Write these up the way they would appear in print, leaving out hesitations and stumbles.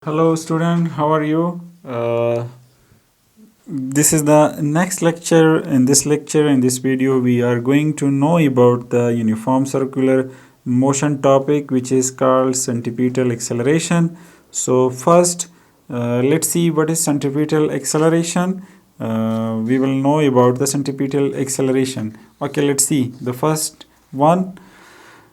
Hello, student. How are you? This is the next lecture. In this video, we are going to know about the uniform circular motion topic, which is called centripetal acceleration. So first, let's see what is centripetal acceleration. We will know about the centripetal acceleration. Okay, let's see. The first one.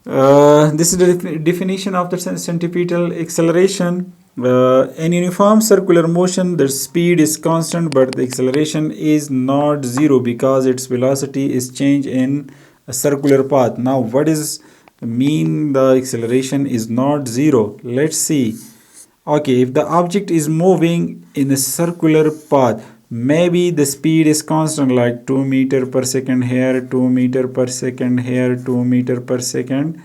This is the definition of the centripetal acceleration. In uniform circular motion, the speed is constant, but the acceleration is not zero because its velocity is changed in a circular path. Now, what does mean the acceleration is not zero? Let's see. Okay, if the object is moving in a circular path, maybe the speed is constant, like 2 meter per second here, 2 meter per second here, 2 meter per second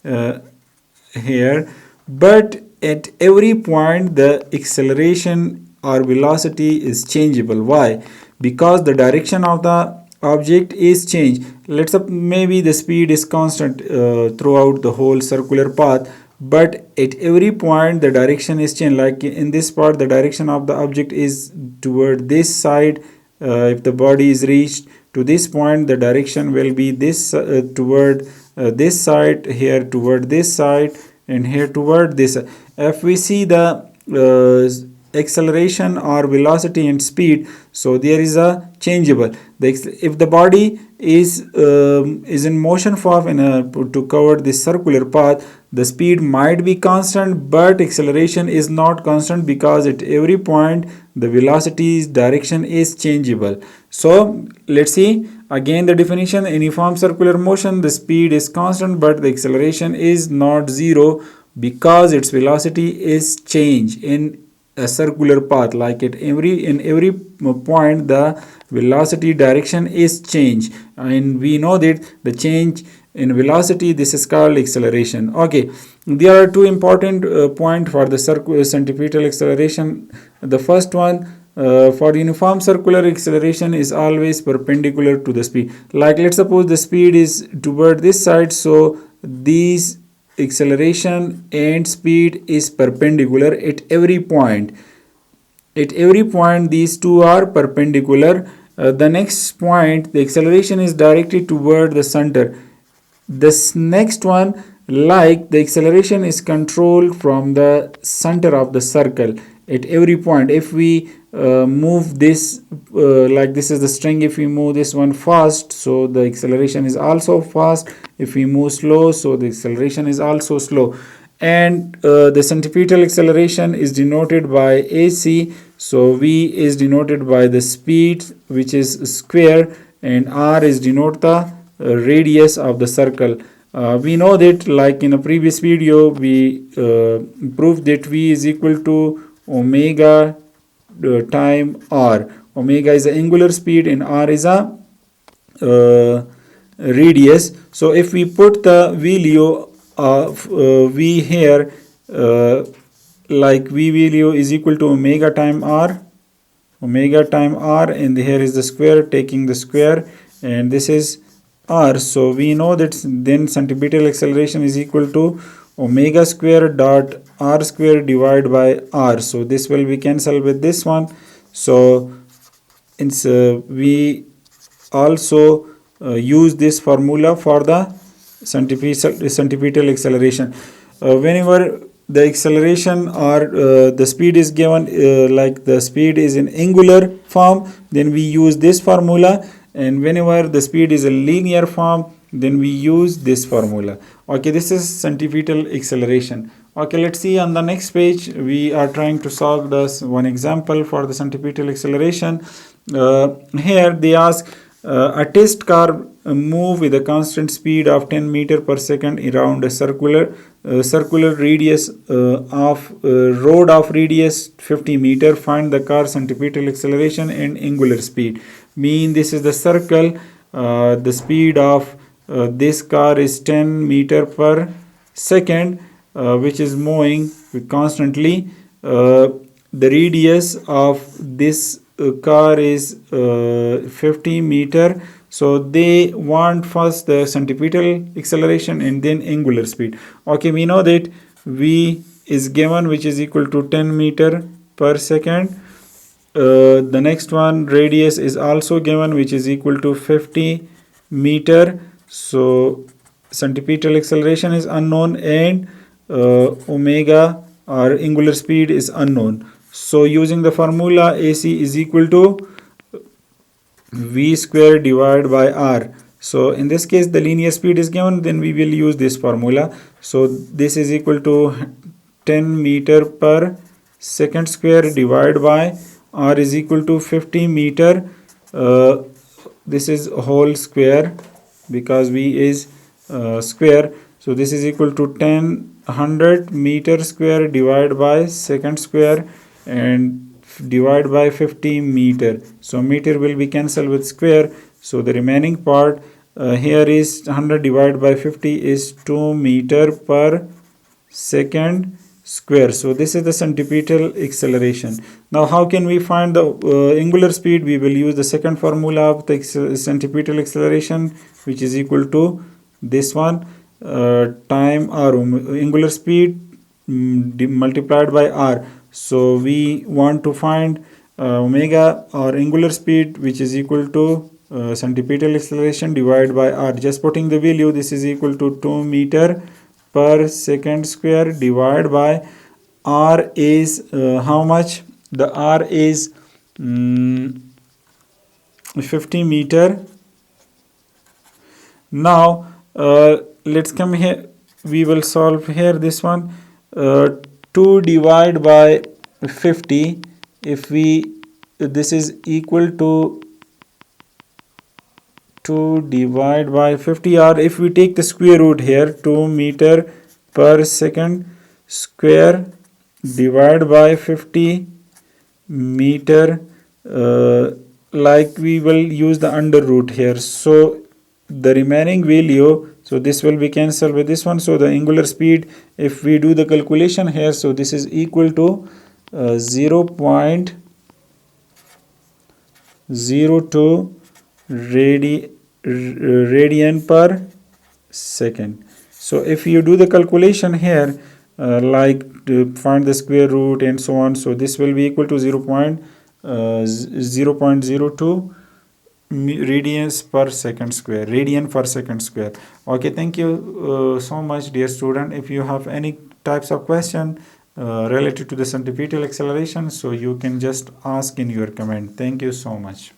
here, but at every point the acceleration or velocity is changeable. Why? Because the direction of the object is changed. Let's say maybe the speed is constant throughout the whole circular path, but at every point the direction is changed. Like in this part, the direction of the object is toward this side. If the body is reached to this point, the direction will be this toward this side, here toward this side, and here toward this. If we see the acceleration or velocity and speed, so there is a changeable. If the body is in motion form to cover this circular path, the speed might be constant, but acceleration is not constant because at every point the velocity's direction is changeable. So let's see again the definition. In uniform circular motion, the speed is constant, but the acceleration is not zero because its velocity is changed in a circular path. Like in every point the velocity direction is changed, and we know that the change in velocity, this is called acceleration. Okay, there are two important points for the centripetal acceleration. The first one, for uniform circular acceleration is always perpendicular to the speed. Like let's suppose the speed is toward this side, so these acceleration and speed is perpendicular at every point. At every point these two are perpendicular. The next point, the acceleration is directed toward the center. This next one, like the acceleration is controlled from the center of the circle at every point. If we move this like this is the string, if we move this one fast, so the acceleration is also fast. If we move slow, so the acceleration is also slow. And the centripetal acceleration is denoted by AC. So V is denoted by the speed, which is square, and R is denote the radius of the circle. We know that, like in a previous video, we proved that V is equal to omega time R. Omega is the angular speed and R is a radius. So if we put the value of V here, like V value is equal to omega time R, and here is the square, taking the square, and this is R. So we know that then centripetal acceleration is equal to omega square dot R square divided by R. So this will be cancelled with this one. So we also use this formula for the centripetal acceleration. Whenever the acceleration or the speed is given, like the speed is in angular form, then we use this formula, and whenever the speed is a linear form, then we use this formula. Okay, this is centripetal acceleration. Okay, let's see on the next page. We are trying to solve this one example for the centripetal acceleration. Here they ask a test car move with a constant speed of 10 meter per second around a circular radius of road of radius 50 meter. Find the car centripetal acceleration and angular speed. Mean this is the circle. The speed of this car is 10 meter per second, which is moving constantly. The radius of this car is 50 meter. So they want first the centripetal acceleration and then angular speed. Okay, we know that V is given, which is equal to 10 meter per second. The next one, radius is also given, which is equal to 50 meter. So centripetal acceleration is unknown, and omega or angular speed is unknown. So using the formula, AC is equal to V square divided by R. So in this case the linear speed is given, then we will use this formula. So this is equal to 10 meter per second square divided by R is equal to 50 meter. This is whole square because V is square. So this is equal to 100 meter square divided by second square and divide by 50 meter. So meter will be cancelled with square. So the remaining part here is 100 divided by 50 is 2 meter per second square. So this is the centripetal acceleration. Now how can we find the angular speed? We will use the second formula of the centripetal acceleration, which is equal to this one, time r, angular speed multiplied by r. So we want to find omega or angular speed, which is equal to centripetal acceleration divided by r. Just putting the value, this is equal to 2 meter per second square divided by r is how much? The r is 50 meter. Now let's come here, we will solve here this one. 2 divided by 50, if this is equal to 2 divided by 50, or if we take the square root here, 2 meter per second square divided by 50 meter, like we will use the under root here. So the remaining value, so this will be cancelled with this one. So the angular speed, if we do the calculation here, so this is equal to 0.02 radian per second. So if you do the calculation here, like to find the square root and so on, so this will be equal to 0.02 radians per second square, radian per second square. Okay, thank you so much, dear student. If you have any types of question related to the centripetal acceleration, so you can just ask in your comment. Thank you so much.